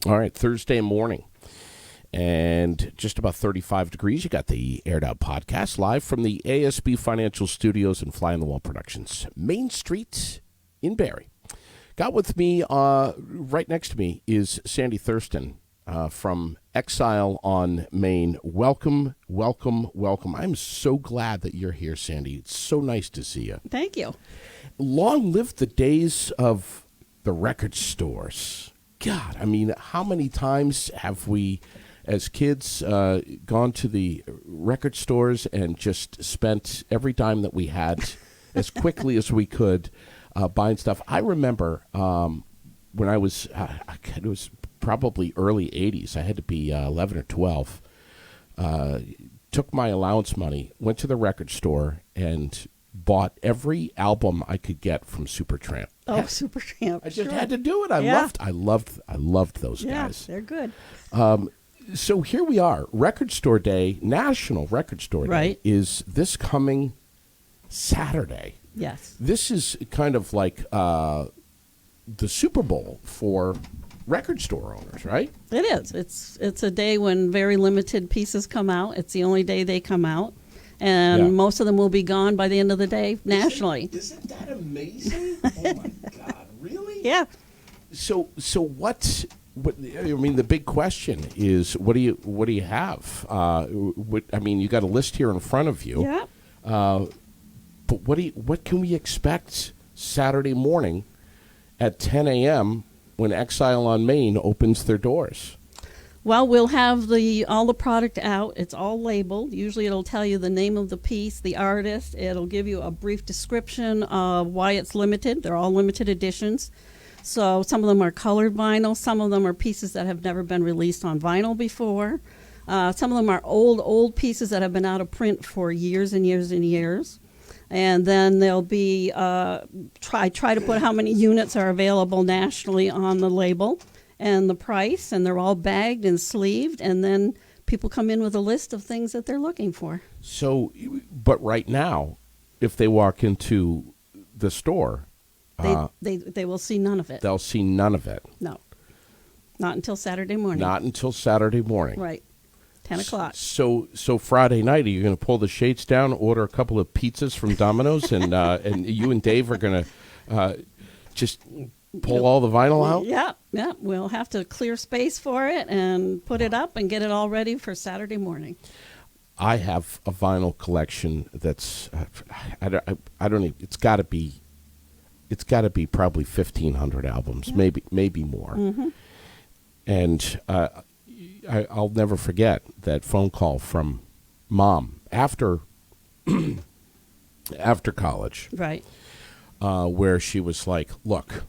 All right, Thursday morning. And just about 35 degrees. You got the Aired Out podcast live from the ASB Financial Studios and Fly on the Wall Productions, Main Street in Barre. Got with me, right next to me, is Sandy Thurston from Excile on Main. Welcome, welcome, welcome. I'm so glad that you're here, Sandy. It's so nice to see you. Thank you. Long live the days of the record stores. God, I mean, how many times have we, as kids, gone to the record stores and just spent every dime that we had as quickly as we could buying stuff? I remember when I was, it was probably early 80s. I had to be 11 or 12. Took my allowance money, went to the record store, and bought every album I could get from Supertramp. Oh, Supertramp! I just had to do it. I loved those guys. Yeah, they're good. So here we are. Record Store Day, National Record Store Day, is this coming Saturday. Yes. This is kind of like the Super Bowl for record store owners, right? It is. It's a day when very limited pieces come out. It's the only day they come out. And most of them will be gone by the end of the day nationally. Isn't that amazing? Oh, my God. Really? Yeah. So what, I mean, the big question is, what do you have? I mean, you got a list here in front of you. Yeah. But what can we expect Saturday morning at 10 a.m. when Excile on Main opens their doors? Well, we'll have all the product out. It's all labeled. Usually it'll tell you the name of the piece, the artist. It'll give you a brief description of why it's limited. They're all limited editions. So some of them are colored vinyl. Some of them are pieces that have never been released on vinyl before. Some of them are old pieces that have been out of print for years and years and years. And then there'll be, try to put how many units are available nationally on the label and the price, and they're all bagged and sleeved, and then people come in with a list of things that they're looking for. So, but right now, if they walk into the store, they will see none of it. They'll see none of it. No, not until Saturday morning. Not until Saturday morning. Right, 10 o'clock. So Friday night, are you going to pull the shades down, order a couple of pizzas from Domino's, and you and Dave are going to just pull all the vinyl out? Yeah. We'll have to clear space for it and put it up and get it all ready for Saturday morning. I have a vinyl collection that's I don't even, it's got to be probably 1,500 albums, maybe more. Mm-hmm. And I'll never forget that phone call from Mom after college, right? Where she was like, "Look,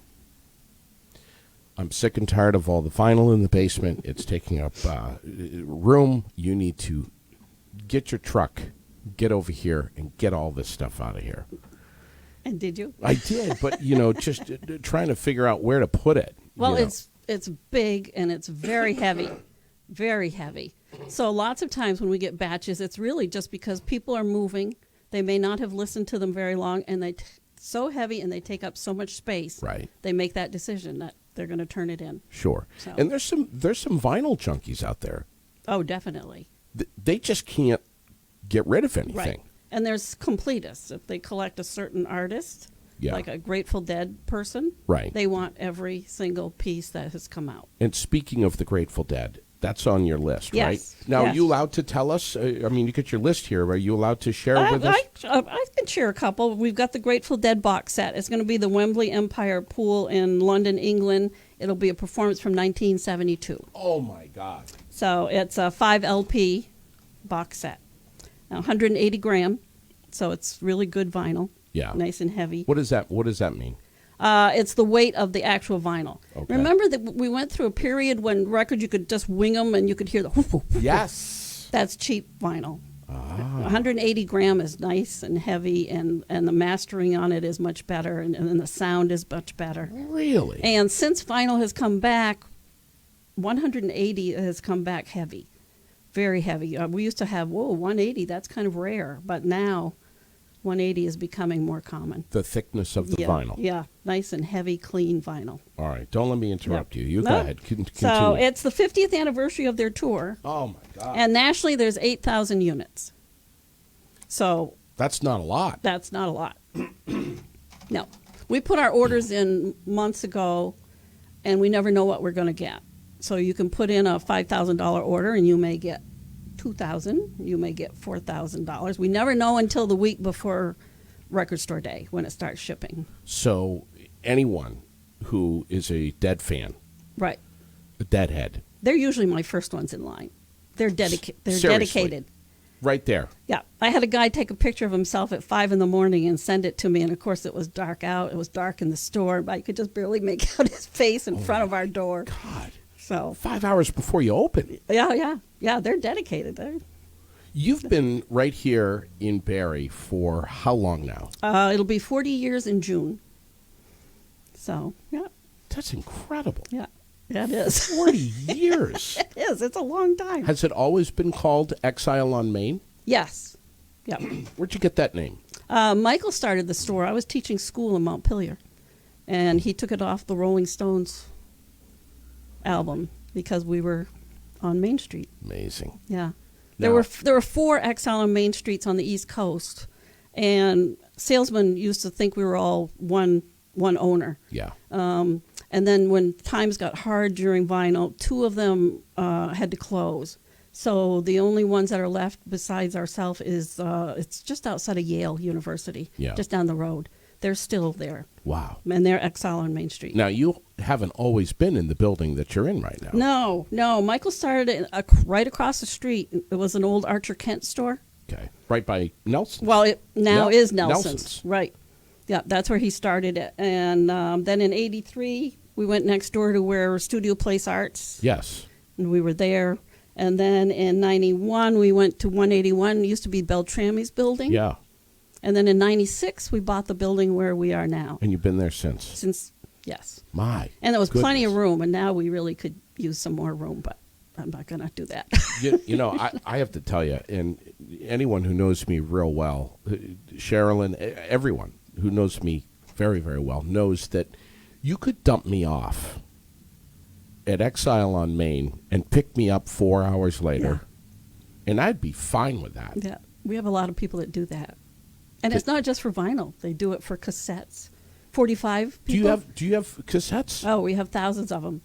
I'm sick and tired of all the vinyl in the basement. It's taking up room. You need to get your truck, get over here, and get all this stuff out of here." And did you? I did, but just trying to figure out where to put it. Well, it's big and it's very heavy, very heavy. So lots of times when we get batches, it's really just because people are moving. They may not have listened to them very long, and they're so heavy and they take up so much space. Right. They make that decision that they're going to turn it in. Sure. So. And there's some vinyl junkies out there. Oh, definitely. They just can't get rid of anything. Right. And there's completists. If they collect a certain artist, like a Grateful Dead person, right, they want every single piece that has come out. And speaking of the Grateful Dead, that's on your list, yes. right? Now, are you allowed to tell us? I mean, you get your list here. Are you allowed to share with us? I can share a couple. We've got the Grateful Dead box set. It's going to be the Wembley Empire Pool in London, England. It'll be a performance from 1972. Oh, my God. So it's a 5 LP box set. 180 gram, so it's really good vinyl. Yeah. Nice and heavy. What does that mean? It's the weight of the actual vinyl. Okay. Remember that we went through a period when records, you could just wing them and you could hear the whoof, whoof, whoof. Yes. That's cheap vinyl. 180 gram is nice and heavy, and the mastering on it is much better, and the sound is much better. Really? And since vinyl has come back, 180 has come back heavy. Very heavy. We used to have, 180, that's kind of rare. But now 180 is becoming more common. The thickness of the vinyl. Yeah. nice and heavy, clean vinyl. All right. Don't let me interrupt you. You No. go ahead. Continue. So it's the 50th anniversary of their tour. Oh, my God. And nationally, there's 8,000 units. So That's not a lot. that's not a lot. No. We put our orders in months ago, and we never know what we're going to get. So you can put in a $5,000 order, and you may get $2,000. You may get $4,000. We never know until the week before Record Store Day when it starts shipping. So anyone who is a Dead fan, Right. a Deadhead, They're usually my first ones in line. They're They're Seriously. dedicated. right there. Yeah, I had a guy take a picture of himself at 5 a.m. and send it to me, and of course it was dark out. It was dark in the store, but I could just barely make out his face in front of our door. God. So 5 hours before you open. yeah, they're dedicated. You've been right here in Barre for how long now? It'll be 40 years in June. So yeah, That's incredible. yeah, it is. 40 years. It is. It's a long time. Has it always been called Excile on Main? Yes. Yeah. Where'd you get that name? Michael started the store. I was teaching school in Montpelier, and he took it off the Rolling Stones album because we were on Main Street. Amazing. Yeah. Now- There were 4 Excile on Main Streets on the East Coast, and salesmen used to think we were all one owner. Yeah. And then when times got hard during vinyl, 2 of them had to close. So the only ones that are left besides ourselves is it's just outside of Yale University, Yeah. just down the road. They're still there, Wow. and they're Excile on Main Street. Now, you haven't always been in the building that you're in right now. No. Michael started it right across the street. It was an old Archer Kent store. Okay. Right by Nelson. Well, it now Yeah, is Nelson's. Nelson's. Right. Yeah, that's where he started it. And then in '83, we went next door to where Studio Place Arts, Yes. and we were there. And then in '91, we went to 181. It used to be Beltrami's building. Yeah. And then in '96, we bought the building where we are now. And you've been there since. Yes. My. And there was plenty of goodness. room, and now we really could use some more room, but I'm not going to do that. You know, I have to tell you, and anyone who knows me real well, Sherilyn, everyone who knows me very, very well knows that you could dump me off at Excile on Main and pick me up 4 hours later, and I'd be fine with that. Yeah, we have a lot of people that do that. And it's not just for vinyl. They do it for cassettes. 45 people. Do you have cassettes? Oh, we have thousands of them.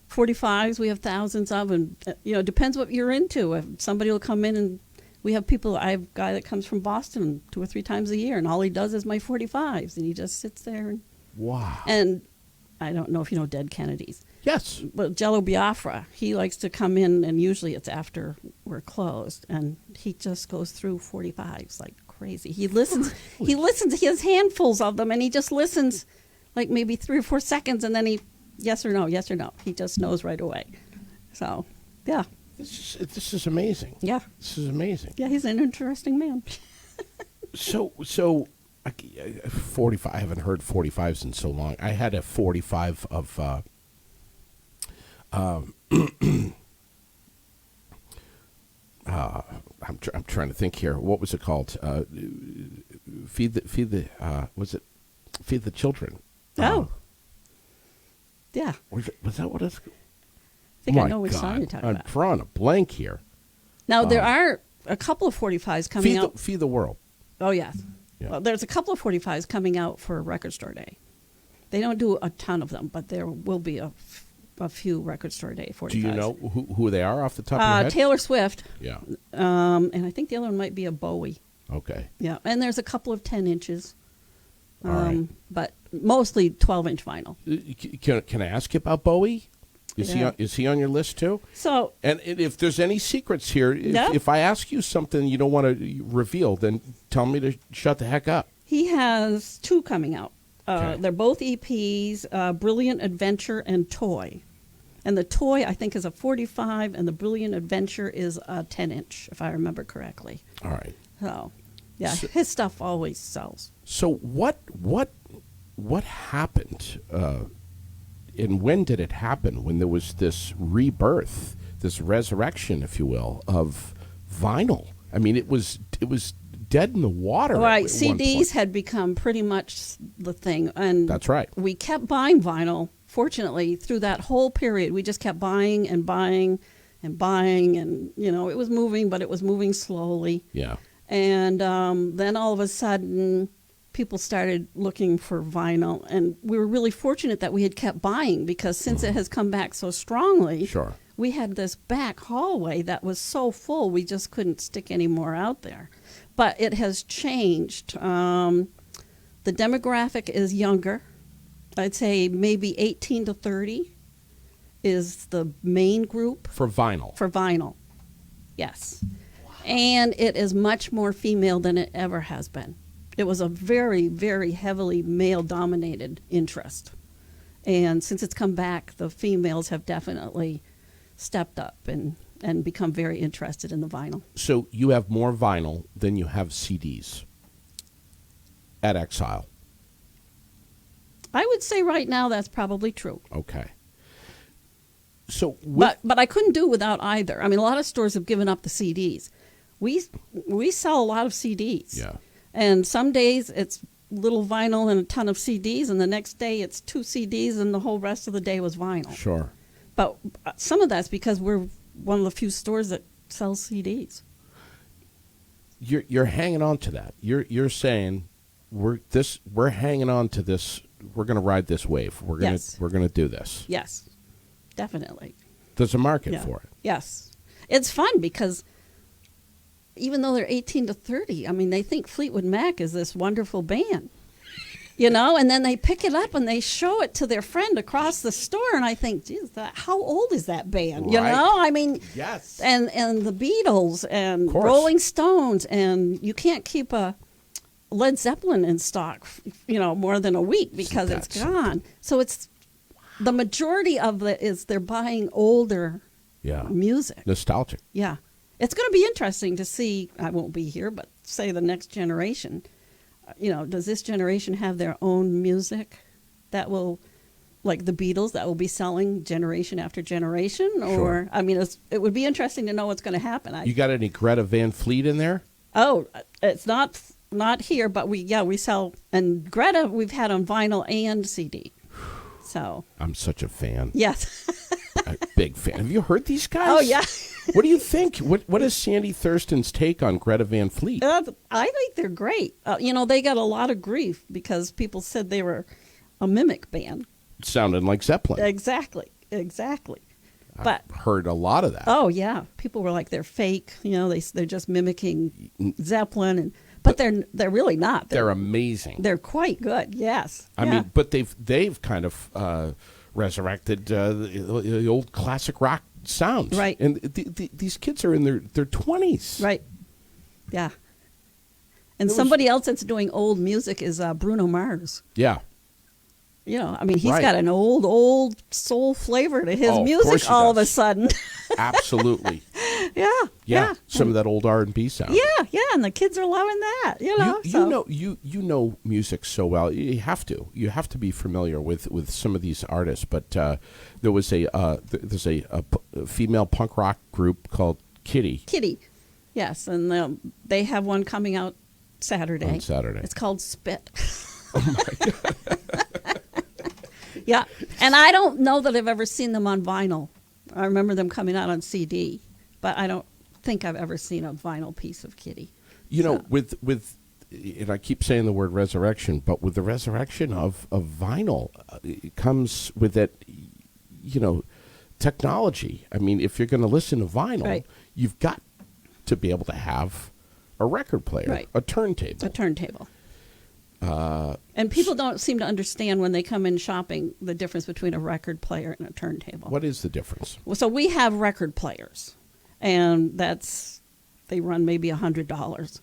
45s, we have thousands of them. It depends what you're into. If somebody will come in, and we have people. I have a guy that comes from Boston 2 or 3 times a year, and all he does is my 45s, and he just sits there. Wow. And I don't know if you know Dead Kennedys. Yes. But Jello Biafra, he likes to come in, and usually it's after we're closed, and he just goes through 45s like crazy. He listens. He has handfuls of them, and he just listens like maybe 3 or 4 seconds, and then he, yes or no. He just knows right away. So, yeah. This is amazing. Yeah. This is amazing. Yeah, he's an interesting man. So 45. I haven't heard 45s in so long. I had a 45 of I'm trying to think here. What was it called? Feed the Children? Oh. Yeah. Was that what it's? I think I My know which song God, you're talking I'm about. drawing a blank here. Now, there are a couple of 45s coming out. Feed the World. Oh, yes. Yeah. Well, there's a couple of 45s coming out for Record Store Day. They don't do a ton of them, but there will be a few Record Store Day 45s. Do you know who they are off the top of your head? Taylor Swift. Yeah. And I think the other one might be a Bowie. Okay. Yeah. And there's a couple of 10 inches. All right. But mostly 12-inch vinyl. Can I ask you about Bowie? Is Yeah. he on your list too? So, And if there's any secrets here, if I ask you something you don't want to reveal, then tell me to shut the heck up. he has 2 coming out. Okay. They're both EPs, Brilliant Adventure and Toy. And the Toy, I think, is a 45, and the Brilliant Adventure is a 10-inch, if I remember correctly. All right. So, yeah, his stuff always sells. So what happened, and when did it happen? When there was this rebirth, this resurrection, if you will, of vinyl? I mean, it was dead in the water. Right, at one CDs point. had become pretty much the thing, and That's right. we kept buying vinyl. Fortunately, through that whole period, we just kept buying and buying and buying, and it was moving, but it was moving slowly. Yeah. And then all of a sudden, people started looking for vinyl, and we were really fortunate that we had kept buying, because since it has come back so strongly, Sure. we had this back hallway that was so full we just couldn't stick any more out there. But it has changed. The demographic is younger. I'd say maybe 18 to 30 is the main group For vinyl. for vinyl. Yes. And it is much more female than it ever has been. It was a very, very heavily male-dominated interest. And since it's come back, the females have definitely stepped up and become very interested in the vinyl. So you have more vinyl than you have CDs at Excile. I would say right now that's probably true. Okay. So with, But I couldn't do without either. I mean, a lot of stores have given up the CDs. We sell a lot of CDs. yeah. And some days it's little vinyl and a ton of CDs, and the next day it's 2 CDs and the whole rest of the day was vinyl. Sure. But some of that's because we're one of the few stores that sells CDs. You're hanging on to that. You're saying we're hanging on to this. We're going to ride this wave. We're going Yes. to do this. Yes, definitely. There's a market Yeah. for it. Yes. It's fun because even though they're 18 to 30, I mean, they think Fleetwood Mac is this wonderful band, and then they pick it up and they show it to their friend across the store, and I think, geez, how old is that band? Right. I mean, Yes. and the Beatles and Of course. Rolling Stones, and you can't keep a Led Zeppelin in stock, more than a week because Isn't it's that gone. So it's the majority of it is they're buying older Yeah. music. Nostalgic. Yeah. It's going to be interesting to see. I won't be here, but say the next generation. Does this generation have their own music that will, like the Beatles, that will be selling generation after generation? Or, Sure. I mean, it would be interesting to know what's going to happen. You got any Greta Van Fleet in there? Oh, it's not here, but we sell. And Greta, we've had on vinyl and CD. So, I'm such a fan. yes. A big fan. Have you heard these guys? Oh, yeah. What do you think? What is Sandy Thurston's take on Greta Van Fleet? I think they're great. They got a lot of grief because people said they were a mimic band. Sounded like Zeppelin. Exactly. But I've heard a lot of that. oh yeah, people were like they're fake. They're just mimicking Zeppelin, but they're really not. They're amazing. They're quite good. Yes. I mean, but they've kind of resurrected the old classic rock sounds. Right. And these kids are in their 20s. right. Yeah. And It was- somebody else that's doing old music is Bruno Mars. Yeah. I mean, he's Right. got an old soul flavor to his Oh, of course music he all of a does. sudden. Absolutely. Yeah. Some of that old R&B sound. Yeah, and the kids are loving that. You know music so well. You have to be familiar with some of these artists. But there was there's a female punk rock group called Kitty. Yes, and they have one coming out Saturday. On Saturday. It's called Spit. Oh my God. Yeah, and I don't know that I've ever seen them on vinyl. I remember them coming out on CD, but I don't think I've ever seen a vinyl piece of Kitty. With and I keep saying the word resurrection, but with the resurrection of vinyl, it comes with it, technology. I mean, if you're going to listen to vinyl, Right. you've got to be able to have a record player, Right. a turntable. A turntable. And people don't seem to understand when they come in shopping the difference between a record player and a turntable. What is the difference? Well, so we have record players, and they run maybe $100,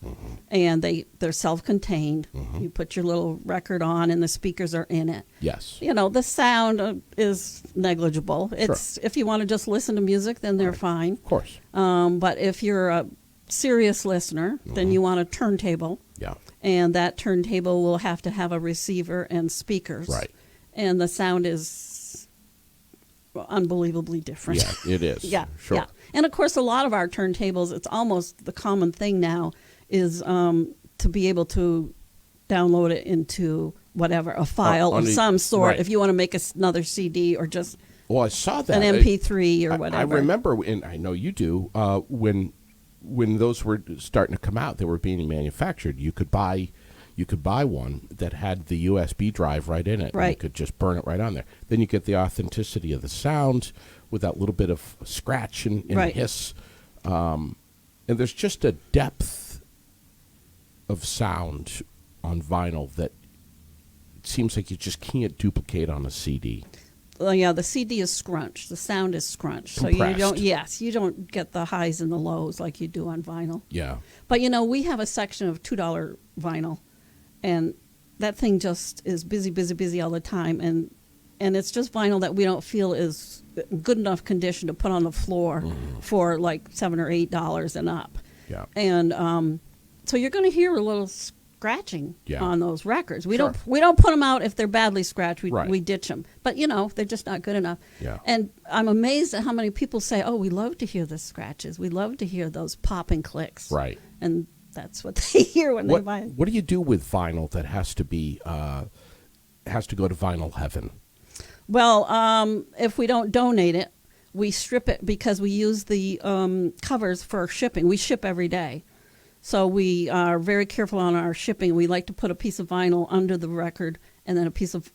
and they're self-contained. You put your little record on, and the speakers are in it. Yes. The sound is negligible. It's if you want to just listen to music, then they're fine. Of course. But if you're a serious listener, then you want a turntable. Yeah. And that turntable will have to have a receiver and speakers. Right. And the sound is unbelievably different. Yeah, it is. Yeah. Sure. Yeah. And of course, a lot of our turntables, it's almost the common thing now, is to be able to download it into whatever, a file of some sort, right. if you want to make another CD or just Well, I saw that. an MP3 or whatever. I remember, and I know you do, when those were starting to come out, they were being manufactured. You could buy one that had the USB drive right in it. Right. And you could just burn it right on there. Then you get the authenticity of the sound with that little bit of scratch and Right. hiss. And there's just a depth of sound on vinyl that it seems like you just can't duplicate on a CD. Well, yeah, the CD is scrunched. The sound is scrunched. So Compressed. you don't get the highs and the lows like you do on vinyl. Yeah. But, we have a section of $2 vinyl, and that thing just is busy, busy, busy all the time. And it's just vinyl that we don't feel is good enough condition to put on the floor for like $7 or $8 and up. Yeah. And so you're going to hear a little scratching on those records. We Sure. don't put them out if they're badly scratched. Right. We ditch them. But they're just not good enough. Yeah. And I'm amazed at how many people say, "Oh, we love to hear the scratches. We love to hear those pop and clicks." Right. And that's what they hear when they buy it. What do you do with vinyl that has to go to vinyl heaven? Well, if we don't donate it, we strip it because we use the covers for shipping. We ship every day. So we are very careful on our shipping. We like to put a piece of vinyl under the record and then a piece of,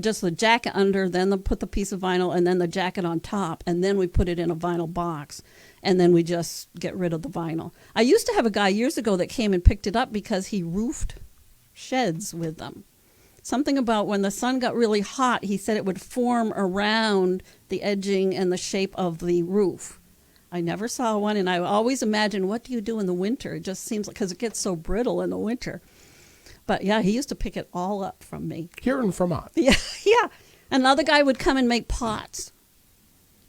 just the jacket under, then put the piece of vinyl and then the jacket on top. And then we put it in a vinyl box. And then we just get rid of the vinyl. I used to have a guy years ago that came and picked it up because he roofed sheds with them. Something about when the sun got really hot, he said it would form around the edging and the shape of the roof. I never saw one, and I always imagine, what do you do in the winter? It just seems like, because it gets so brittle in the winter. But yeah, he used to pick it all up from me. Here in Vermont. Yeah, yeah. Another guy would come and make pots.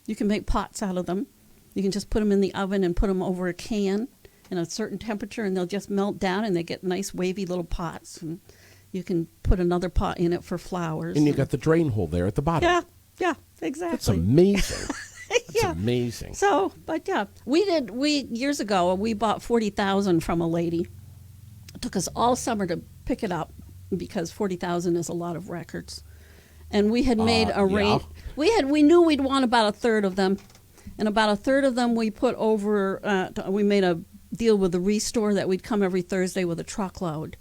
You can make pots out of them. You can just put them in the oven and put them over a can in a certain temperature, and they'll just melt down, and they get nice wavy little pots. And you can put another pot in it for flowers. And you got the drain hole there at the bottom. Yeah, exactly. That's amazing. That's Yeah. amazing. So, but yeah, we years ago, we bought 40,000 from a lady. It took us all summer to pick it up because 40,000 is a lot of records. And we had made a rate. We knew we'd want about a third of them. And about a third of them we put over, we made a deal with the Restore that we'd come every Thursday with a truckload.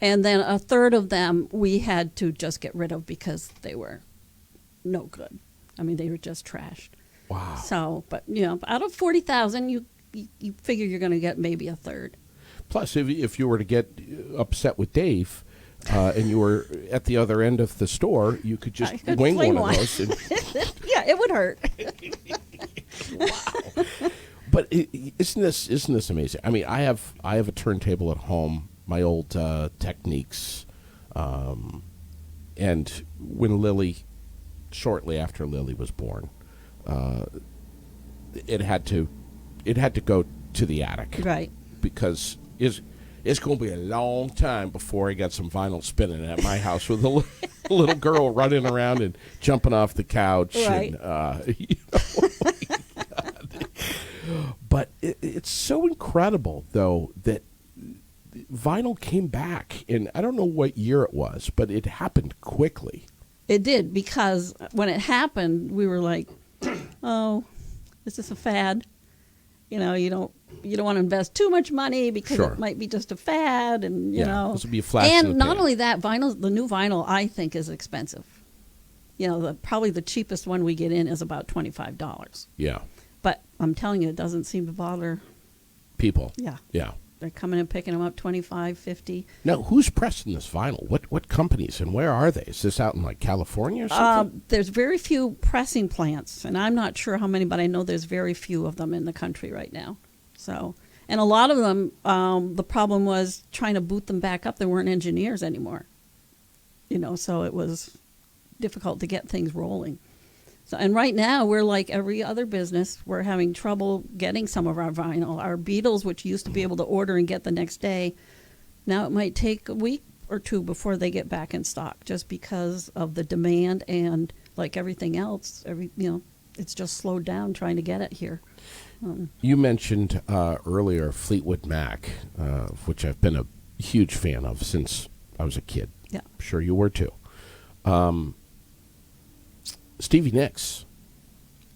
And then a third of them we had to just get rid of because they were no good. I mean, they were just trashed. Wow. So, but, out of 40,000, you figure you're going to get maybe a third. Plus, if you were to get upset with Dave and you were at the other end of the store, you could just wing one of those. And Yeah, it would hurt. wow. But isn't this amazing? I mean, I have a turntable at home, my old Techniques, and when shortly after Lily was born, it had to go to the attic, Right. Because it's going to be a long time before I got some vinyl spinning at my house with a little girl running around and jumping off the couch. Right. And, but it's so incredible, though, that vinyl came back. And I don't know what year it was, but it happened quickly. It did, because when it happened, we were like, oh, is this a fad? You don't want to invest too much money because Sure. it might be just a fad, and this would be a flash in the And not pan. only that, the new vinyl, I think, is expensive. Probably the cheapest one we get in is about $25. Yeah. But I'm telling you, it doesn't seem to bother. People. Yeah, Yeah. they're coming and picking them up, 25, 50. Now, who's pressing this vinyl? What companies and where are they? Is this out in like California or something? There's very few pressing plants, and I'm not sure how many, but I know there's very few of them in the country right now. So, and a lot of them, the problem was trying to boot them back up. There weren't engineers anymore, so it was difficult to get things rolling. So, and right now we're like every other business. We're having trouble getting some of our vinyl. Our Beatles, which used to be able to order and get the next day, now it might take a week or two before they get back in stock, just because of the demand, and like everything else, it's just slowed down trying to get it here. You mentioned earlier Fleetwood Mac, which I've been a huge fan of since I was a kid. Yeah. I'm sure you were too. Stevie Nicks,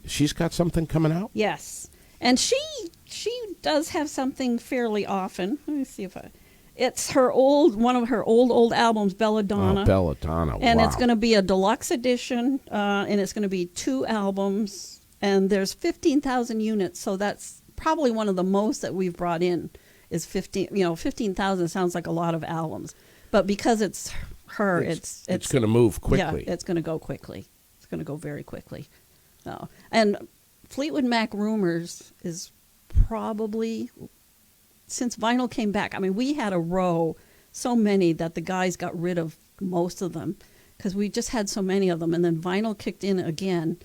she's got something coming out? Yes. And she does have something fairly often. Let me see if it's one of her old albums, Belladonna. Oh, Belladonna, and wow. it's going to be a deluxe edition, and it's going to be 2 albums, and there's 15,000 units, so that's probably one of the most that we've brought in is 15,000 sounds like a lot of albums. But because it's her, it's going to move quickly. Yeah, it's going to go quickly. It's going to go very quickly. No. And Fleetwood Mac Rumors is probably, since vinyl came back, I mean, we had a row, so many that the guys got rid of most of them because we just had so many of them. And then vinyl kicked in again,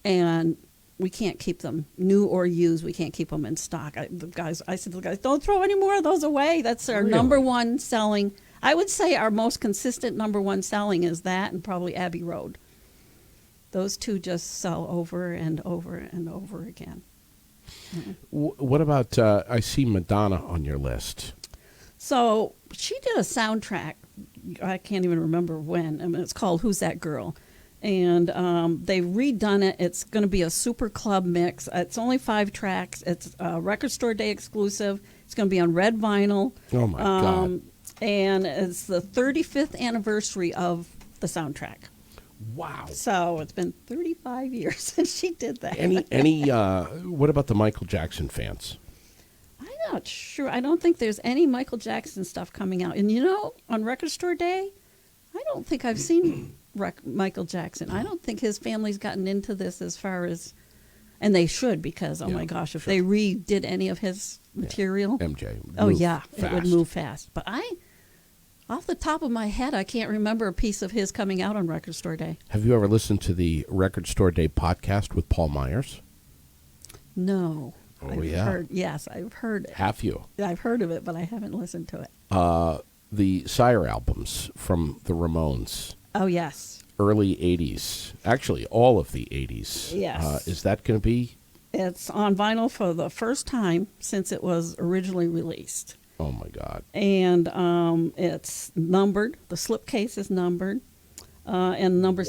and we can't keep them, new or used. We can't keep them in stock. I said to the guys, don't throw any more of those away. That's our number one selling. I would say our most consistent number one selling is that and probably Abbey Road. Those two just sell over and over and over again. Mm-hmm. What about, I see Madonna on your list. So she did a soundtrack. I can't even remember when. I mean, it's called Who's That Girl? And they've redone it. It's going to be a super club mix. It's only 5 tracks. It's a Record Store Day exclusive. It's going to be on red vinyl. Oh, my God. And it's the 35th anniversary of the soundtrack. Wow. So it's been 35 years since she did that. What about the Michael Jackson fans? I'm not sure. I don't think there's any Michael Jackson stuff coming out. And, on Record Store Day, I don't think I've seen Michael Jackson. I don't think his family's gotten into this as far as, and they should because, my gosh, if they redid any of his material. MJ. It would move fast. But off the top of my head, I can't remember a piece of his coming out on Record Store Day. Have you ever listened to the Record Store Day podcast with Paul Myers? No. Oh, I've heard it. Have you? I've heard of it, but I haven't listened to it. The Sire albums from the Ramones. Oh, yes. Early 80s. Actually, all of the 80s. Yes. Is that going to be? It's on vinyl for the first time since it was originally released. Oh, my God. And it's numbered. The slipcase is numbered. And number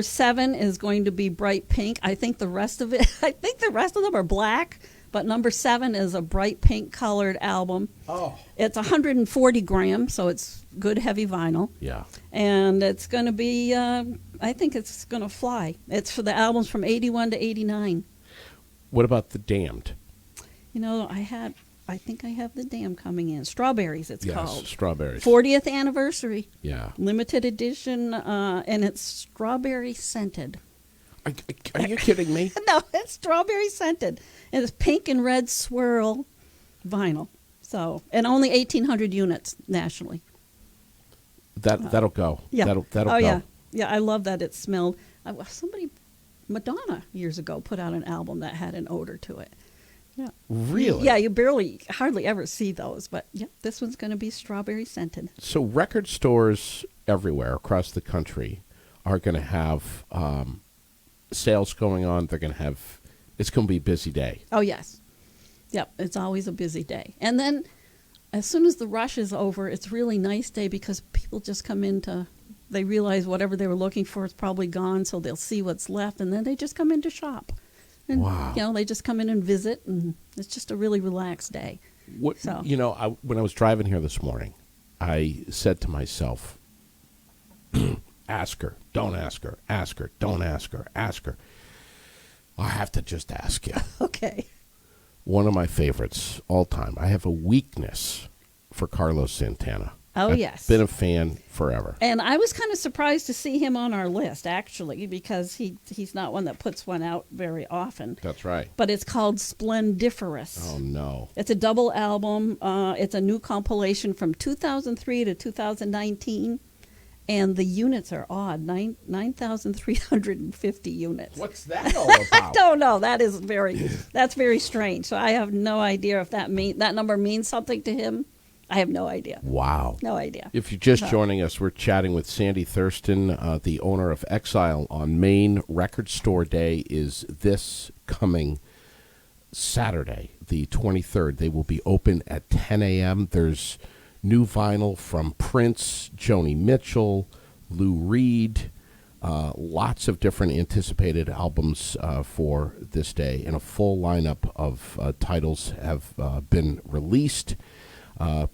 7 is going to be bright pink. I think the rest of them are black, but number 7 is a bright pink colored album. Oh. It's 140 grams, so it's good heavy vinyl. Yeah. And it's going to be, I think it's going to fly. It's for the albums from 81 to 89. What about The Damned? I think I have The Damned coming in. Strawberries, it's called. Yes, Strawberries. 40th anniversary. Yeah. Limited edition, and it's strawberry scented. Are you kidding me? No, it's strawberry scented. And it's pink and red swirl vinyl. So, and only 1,800 units nationally. That'll go. Yeah. That'll oh, go. Yeah. Yeah, I love that it smelled. Madonna years ago put out an album that had an odor to it. Yeah. Really? Yeah, you hardly ever see those, but yeah, this one's going to be strawberry scented. So record stores everywhere across the country are going to have sales going on. It's going to be a busy day. Oh, yes. Yep, it's always a busy day. And then as soon as the rush is over, it's a really nice day because people just come in they realize whatever they were looking for is probably gone, so they'll see what's left, and then they just come in to shop. And, wow. They just come in and visit, and it's just a really relaxed day. When I was driving here this morning, I said to myself, ask her, don't ask her, ask her, don't ask her, ask her. I have to just ask you. Okay. One of my favorites all time. I have a weakness for Carlos Santana. Oh, I've yes. Been a fan forever. And I was kind of surprised to see him on our list, actually, because he's not one that puts one out very often. That's right. But it's called Splendiferous. Oh, no. It's a double album. It's a new compilation from 2003 to 2019. And the units are odd, 9,350 units. What's that all about? I don't know. That's very strange. So I have no idea if that number means something to him. I have no idea. Wow. No idea. If you're just joining us, we're chatting with Sandy Thurston, the owner of Excile on Main. Record Store Day is this coming Saturday, the 23rd. They will be open at 10 a.m. There's new vinyl from Prince, Joni Mitchell, Lou Reed, lots of different anticipated albums for this day, and a full lineup of titles have been released.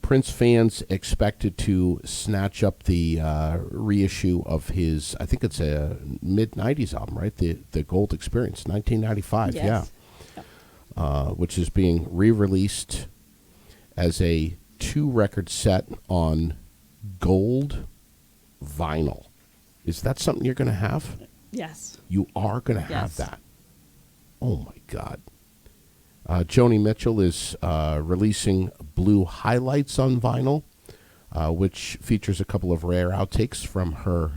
Prince fans expected to snatch up the reissue of his, I think it's a mid-'90s album, right? The Gold Experience, 1995, Yes. which is being re-released as a 2-record set on gold vinyl. Is that something you're going to have? Yes. You are going to have Yes. that. Oh, my God. Joni Mitchell is releasing Blue Highlights on vinyl, which features a couple of rare outtakes from her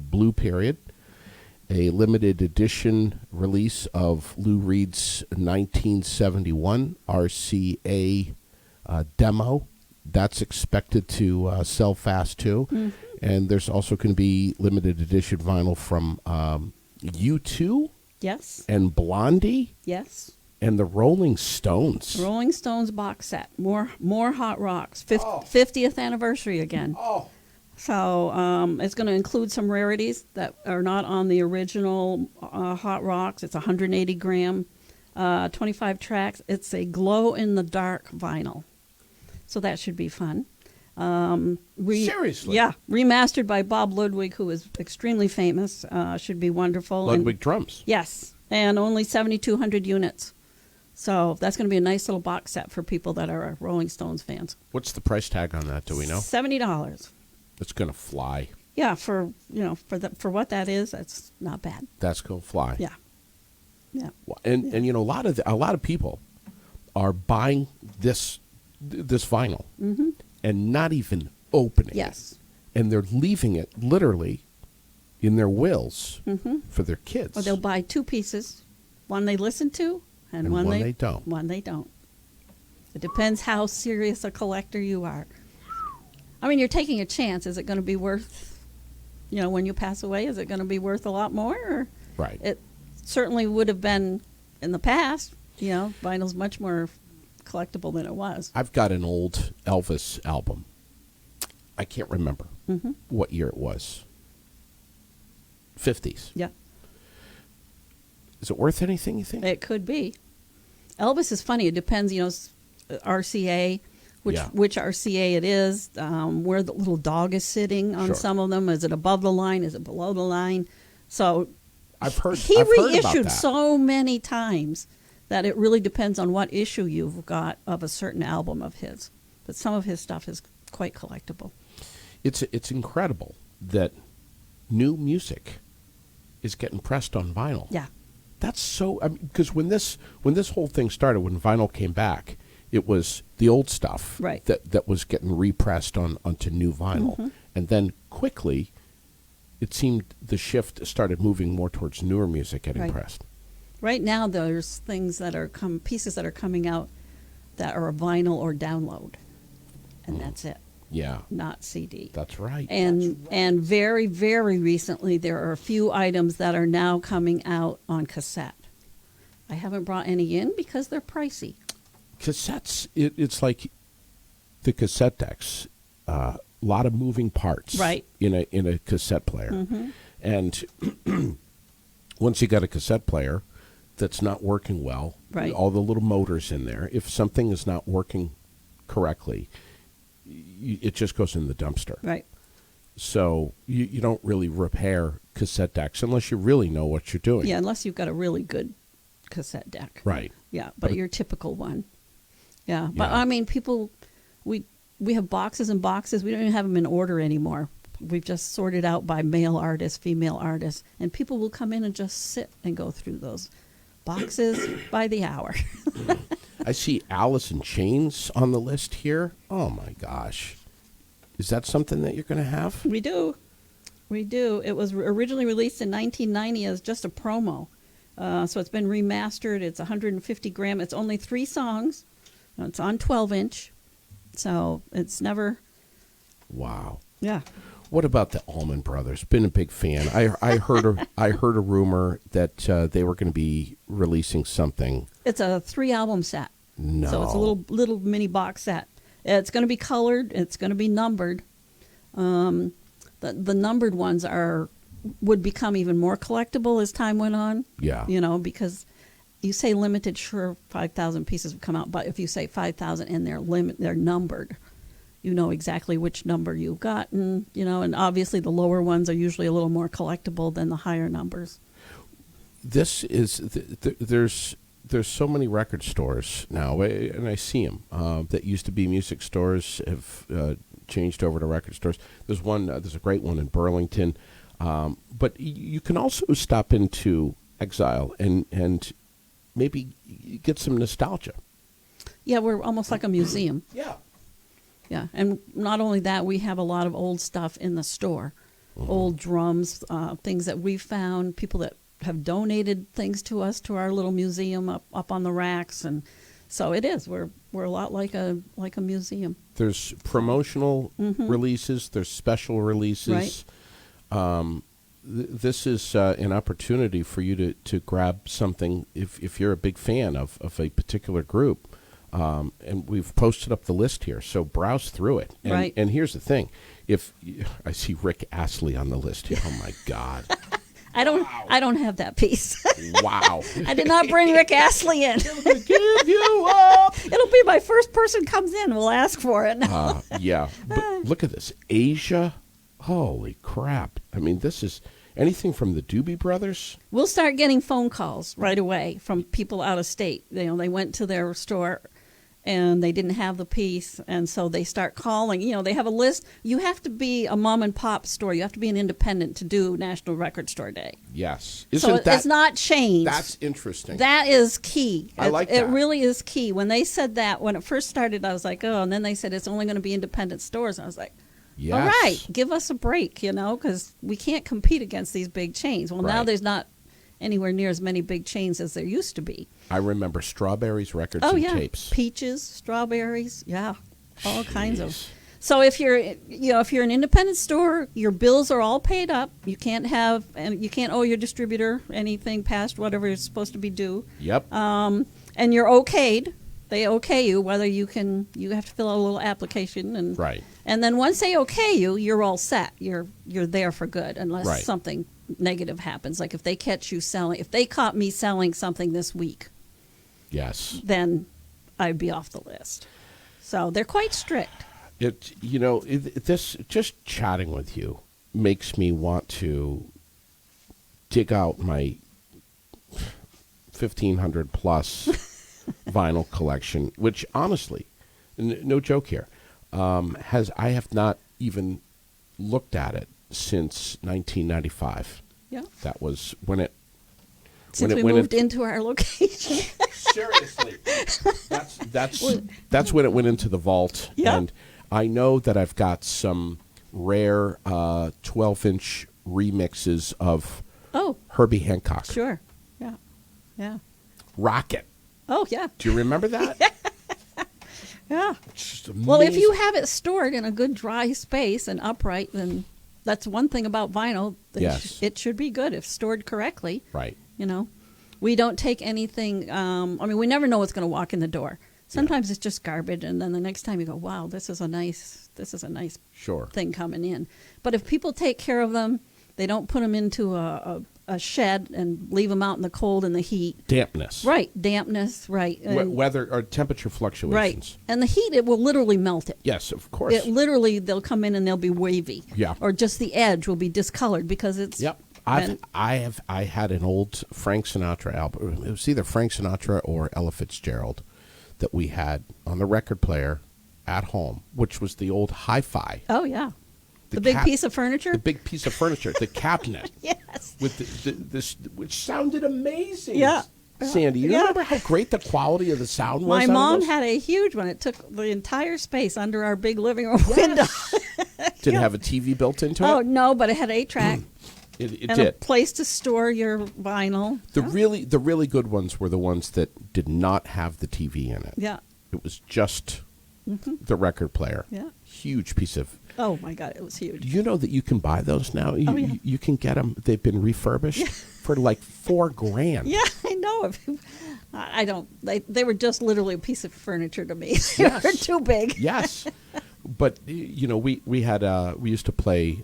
Blue period. A limited edition release of Lou Reed's 1971 RCA demo. That's expected to sell fast, too. Mm-hmm. And there's also going to be limited edition vinyl from U2. Yes. And Blondie. Yes. And the Rolling Stones. Rolling Stones box set. More hot rocks. 50th anniversary again. Oh. So it's going to include some rarities that are not on the original hot rocks. It's 180 gram, 25 tracks. It's a glow-in-the-dark vinyl. So that should be fun. Seriously? Yeah. Remastered by Bob Ludwig, who is extremely famous. Should be wonderful. Ludwig drums. Yes. And only 7,200 units. So that's going to be a nice little box set for people that are Rolling Stones fans. What's the price tag on that? Do we know? $70. It's going to fly. Yeah, for for what that is, that's not bad. That's going to fly. Yeah. Yeah. And a lot of people are buying this vinyl Mm-hmm. and not even opening Yes. it. And they're leaving it literally in their wills Mm-hmm. for their kids. Or they'll buy 2 pieces, one they listen to and one they they don't. One they don't. It depends how serious a collector you are. I mean, you're taking a chance. Is it going to be worth, when you pass away, is it going to be worth a lot more? Or Right. It certainly would have been in the past. Vinyl's much more collectible than it was. I've got an old Elvis album. I can't remember Mm-hmm. what year it was. 50s. Yeah. Is it worth anything, you think? It could be. Elvis is funny. It depends, RCA, which RCA it is, where the little dog is sitting on Sure. some of them. Is it above the line? Is it below the line? So I've heard he about reissued that. so many times that it really depends on what issue you've got of a certain album of his. But some of his stuff is quite collectible. It's incredible that new music is getting pressed on vinyl. Yeah. That's so, because when this whole thing started, when vinyl came back, it was the old stuff Right. that was getting repressed onto new vinyl. Mm-hmm. And then quickly, it seemed the shift started moving more towards newer music getting Right. pressed. Right now, there's things that are pieces that are coming out that are a vinyl or download, and that's it, Yeah, not CD. that's right. And very, very recently, there are a few items that are now coming out on cassette. I haven't brought any in because they're pricey. Cassettes, it's like the cassette decks. A lot of moving parts, Right. in a cassette player, Mm-hmm. and once you got a cassette player that's not working well, Right. all the little motors in there, if something is not working correctly, it just goes in the dumpster. Right. So you don't really repair cassette decks unless you really know what you're doing. Yeah, unless you've got a really good cassette deck. Right. Yeah, but your typical one. Yeah, but Yeah. I mean, people, we have boxes and boxes. We don't even have them in order anymore. We've just sorted out by male artists, female artists, and people will come in and just sit and go through those boxes by the hour. I see Alice in Chains on the list here. Oh my gosh. Is that something that you're going to have? We do. It was originally released in 1990 as just a promo. So it's been remastered. It's 150 gram. It's only 3 songs. It's on 12-inch. So it's never. Wow. Yeah. What about the Allman Brothers? Been a big fan. I heard a rumor that they were going to be releasing something. It's a 3-album set. No. So it's a little mini box set. It's going to be colored. It's going to be numbered. The numbered ones would become even more collectible as time went on. Yeah. You know, because you say limited, sure, 5,000 pieces have come out. But if you say 5,000 and they're numbered, you know exactly which number you've gotten. You know, and obviously the lower ones are usually a little more collectible than the higher numbers. This is there's so many record stores now, and I see them that used to be music stores have changed over to record stores. There's one. There's a great one in Burlington, but you can also stop into Excile and maybe get some nostalgia. Yeah, we're almost like a museum. Yeah. Yeah, and not only that, we have a lot of old stuff in the store, old drums, things that we found, people that have donated things to us to our little museum up on the racks, and so it is. We're a lot like a museum. There's promotional releases. There's special releases. Right. This is an opportunity for you to grab something if you're a big fan of a particular group. And we've posted up the list here, so browse through it. And, Right. And here's the thing: I see Rick Astley on the list here. Oh my God! I don't have that piece. Wow! I did not bring Rick Astley in. Give you up. It'll be my first person comes in. We'll ask for it. Yeah, but look at this, Asia. Holy crap! I mean, this is anything from the Doobie Brothers. We'll start getting phone calls right away from people out of state. You know, they went to their store and they didn't have the piece, and so they start calling. You know, they have a list. You have to be a mom and pop store. You have to be an independent to do National Record Store Day. Yes, So it's not changed. That's interesting. That is key. I like that. It really is key. When they said that, when it first started, I was like, oh, and then they said it's only going to be independent stores. I was like, Yes. all right, give us a break, you know, because we can't compete against these big chains. Well, now Right. there's not anywhere near as many big chains as there used to be. I remember Strawberries records Oh, and yeah. tapes. Peaches, strawberries, yeah, all kinds of. Jeez. So if you're an independent store, your bills are all paid up. You can't owe your distributor anything past whatever is supposed to be due. Yep. And you're okayed. They okay you, whether you have to fill out a little application, and Right. And then once they okay you, you're all set. You're there for good, unless Right. something negative happens. Like if they caught me selling something this week, Yes. then I'd be off the list. So they're quite strict. This just chatting with you makes me want to dig out my 1,500 plus vinyl collection, which honestly, no joke here, I have not even looked at it since 1995. Yeah. That was when it Since we moved into our location. Seriously, that's when it went into the vault. Yeah. And I know that I've got some rare 12-inch remixes of Oh, Herbie Hancock. sure. Yeah. Yeah. Rocket. Oh, yeah. Do you remember that? Yeah. It's just Well, if amazing. you have it stored in a good dry space and upright, then that's one thing about vinyl. That Yes. it should be good if stored correctly. Right. You know, we don't take anything. We never know what's going to walk in the door. Sometimes it's just garbage, and then the next time you go, "Wow, this is a nice Sure. thing coming in." But if people take care of them, they don't put them into a shed and leave them out in the cold and the heat. Dampness. Right, dampness. Right, and, Weather or temperature fluctuations. right, and the heat, it will literally melt it. Yes, of course. They'll come in and they'll be wavy. Yeah. Or just the edge will be discolored because it's. Yep. I had an old Frank Sinatra album. It was either Frank Sinatra or Ella Fitzgerald that we had on the record player at home, which was the old hi-fi. Oh yeah. The big piece of furniture. The big piece of furniture, the cabinet. Yes. With this, which sounded amazing. Yeah. Sandy, you Yeah. remember how great the quality of the sound was? My out of mom those? had a huge one. It took the entire space under our big living room window. Did it have a TV built into Oh it? no, but it had 8-track It and a did. place to store your vinyl. The really good ones were the ones that did not have the TV in it. Yeah. It was just the record player. Yeah. Huge piece of. Oh my God, it was huge. You know that you can buy those now. You can get them. They've been refurbished for like $4,000. Yeah, I know. I don't. They were just literally a piece of furniture to me. They Yes. were too big. Yes, but you know we used to play,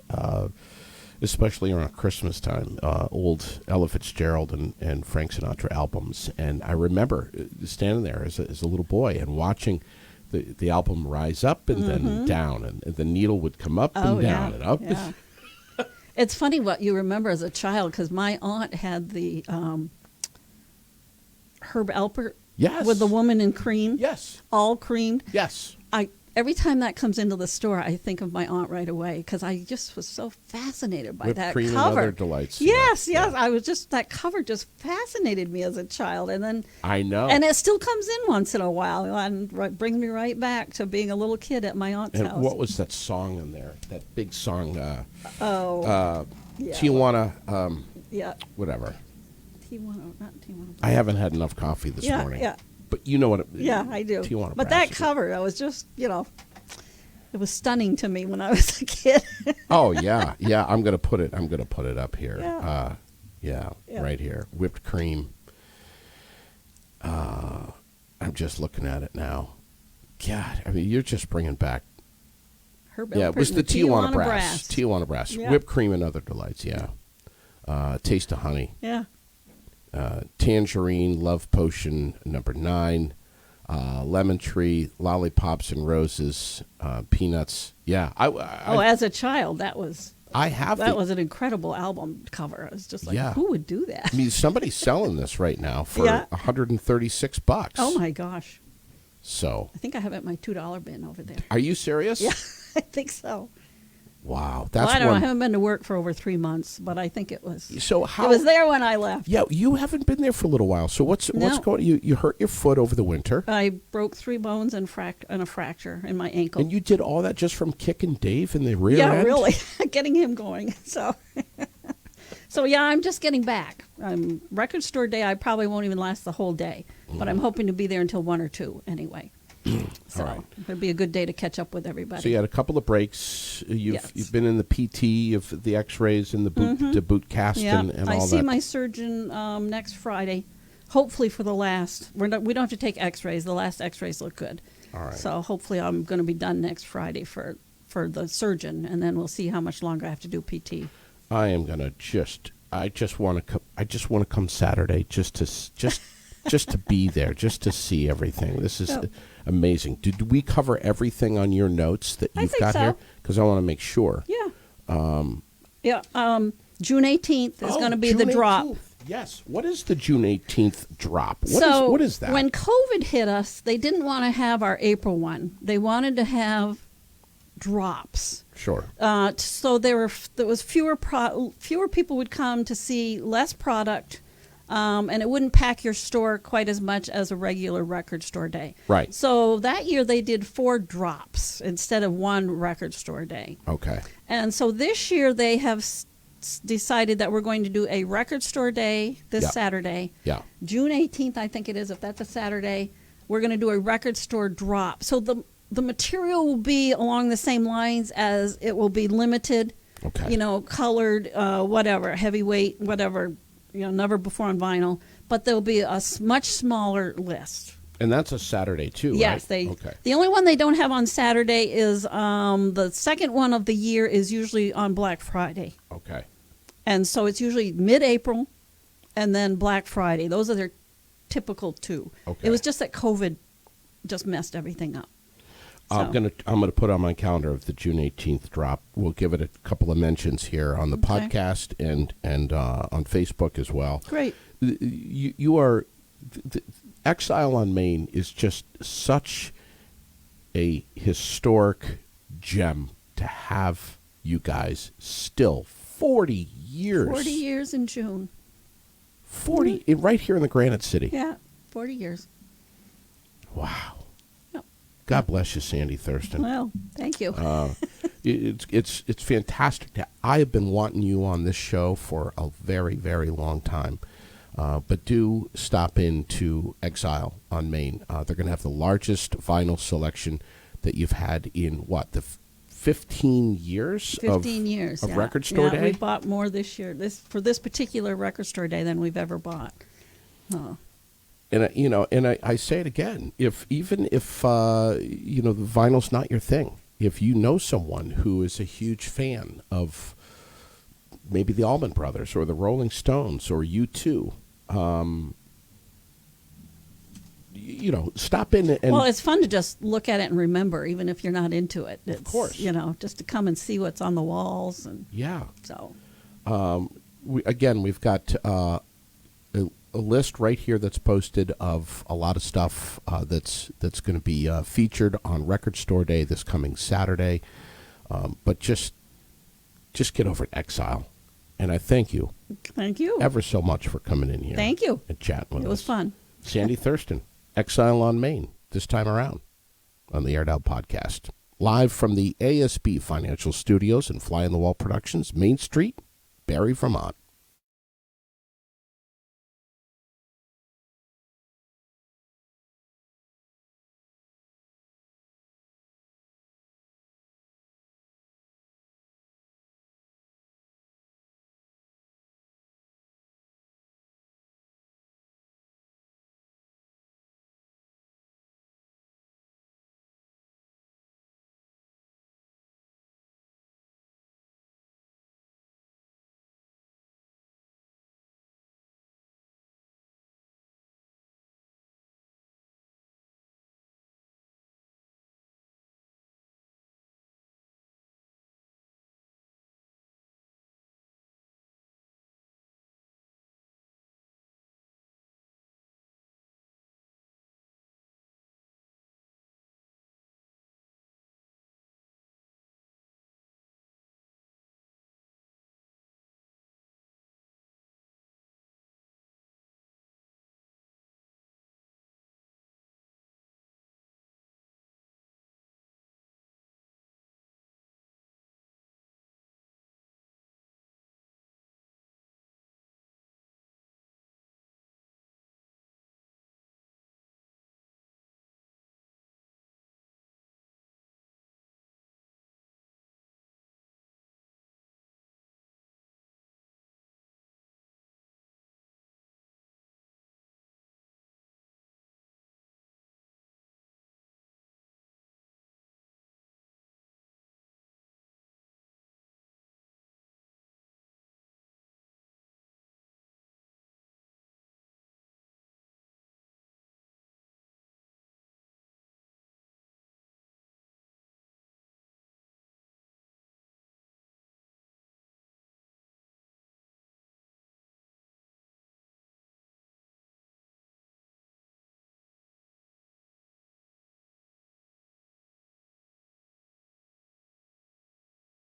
especially around Christmas time, old Ella Fitzgerald and Frank Sinatra albums, and I remember standing there as a little boy and watching the album rise up and then down, and the needle would come up and down and up. Yeah. It's funny what you remember as a child, because my aunt had the Herb Alpert Yes. with the woman in cream. Yes. All creamed. Yes. Every time that comes into the store, I think of my aunt right away, because I just was so fascinated by Whipped that cream cover. and other delights. Yes, Yeah. yes. I was just, that cover just fascinated me as a child. And then, I know. and it still comes in once in a while and brings me right back to being a little kid at my aunt's And house. what was that song in there? That big song, Yeah. Tijuana, Yeah. whatever. Tijuana, not Tijuana. I haven't had enough coffee this morning. Yeah. But you know what? Yeah, I do. Tijuana but Brass that is- cover, I was just, it was stunning to me when I was a kid. Oh yeah, yeah. I'm gonna put it up here. Yeah. Yeah. Right here. Whipped cream. I'm just looking at it now. God, I mean, you're just bringing back. Herb Yeah, it Alpert was and the Tijuana Brass. Tijuana Brass. Yeah. Whipped cream and other delights. Yeah. Taste of honey. Yeah. Tangerine, Love Potion, number 9. Lemon Tree, Lollipops and Roses, Peanuts. Yeah. As a child, that was was an incredible album cover. I was just like, Yeah. who would do that? I mean, somebody's selling this right now for Yeah. $136. Oh my gosh. So, I think I have it in my $2 bin over there. are you serious? Yeah, I think so. Wow, Well, that's I don't know. I one. haven't been to work for over 3 months, but I think it was. So how? It was there when I left. Yeah, you haven't been there for a little while. So what's No. going? You hurt your foot over the winter, I broke 3 bones and a fracture in my ankle. and you did all that just from kicking Dave in the rear Yeah, end? really, getting him going. So yeah, I'm just getting back. Record store day, I probably won't even last the whole day, but I'm hoping to be there until 1 or 2 anyway. So All right. it'll be a good day to catch up with everybody. So you had a couple of breaks. Yes. You've been in the PT of the X-rays and the boot cast Yeah, and I all see that. my surgeon next Friday, hopefully for the last. We don't have to take X-rays. The last X-rays look good. All right. So hopefully I'm going to be done next Friday for the surgeon, and then we'll see how much longer I have to do PT. I am gonna I just want to come Saturday just to be there, just to see everything. This is Yeah. amazing. Did we cover everything on your notes that I you've think got so. here? Because I want to make sure. Yeah. June 18th is going to be June the drop. 18th. Yes. What is the June 18th drop? So what is that? when COVID hit us, they didn't want to have our April one. They wanted to have drops. Sure. So there was fewer people would come to see less product, and it wouldn't pack your store quite as much as a regular record store day. Right. So that year they did 4 drops instead of 1 record store day. Okay. And so this year they have decided that we're going to do a record store day this Yeah. Saturday. Yeah. June 18th, I think it is, if that's a Saturday. We're going to do a record store drop. So the material will be along the same lines as it will be limited, Okay. colored, whatever, heavyweight, whatever, never before on vinyl. But there'll be a much smaller list. And that's a Saturday too, Yes, right? Okay. The only one they don't have on Saturday is the second one of the year is usually on Black Friday. Okay. And so it's usually mid-April and then Black Friday. Those are their typical 2. Okay. It was just that COVID just messed everything up. I'm gonna put on my calendar of the June 18th drop. We'll give it a couple of mentions here on the Okay. podcast and on Facebook as well. Great. You are Excile on Main is just such a historic gem to have you guys still 40 years. 40 years in June. 40 right here in the Granite City. Yeah, 40 years. Wow. Yep. God bless you, Sandy Thurston. Well, thank you. It's fantastic. I have been wanting you on this show for a very, very long time. But do stop in to Excile on Main. They're going to have the largest vinyl selection that you've had in what, the 15 years 15 years of yeah. Record Store Yeah, Day? we bought more this year for this particular Record Store Day than we've ever bought. Oh. And I say it again. Even if the vinyl's not your thing, if you know someone who is a huge fan of maybe the Allman Brothers or the Rolling Stones or U2, stop in and. Well, it's fun to just look at it and remember, even if you're not into it. It's, of course, just to come and see what's on the walls and yeah. So, we've got a list right here that's posted of a lot of stuff that's going to be featured on Record Store Day this coming Saturday. But just get over at Excile, and I thank you. Thank you Ever so much for coming in here. Thank you. And chatting with us. It was fun. Sandy Thurston, Excile on Main, this time around on the Aired Out Podcast. Live from the ASB Financial Studios and Fly on the Wall Productions, Main Street, Barre, Vermont.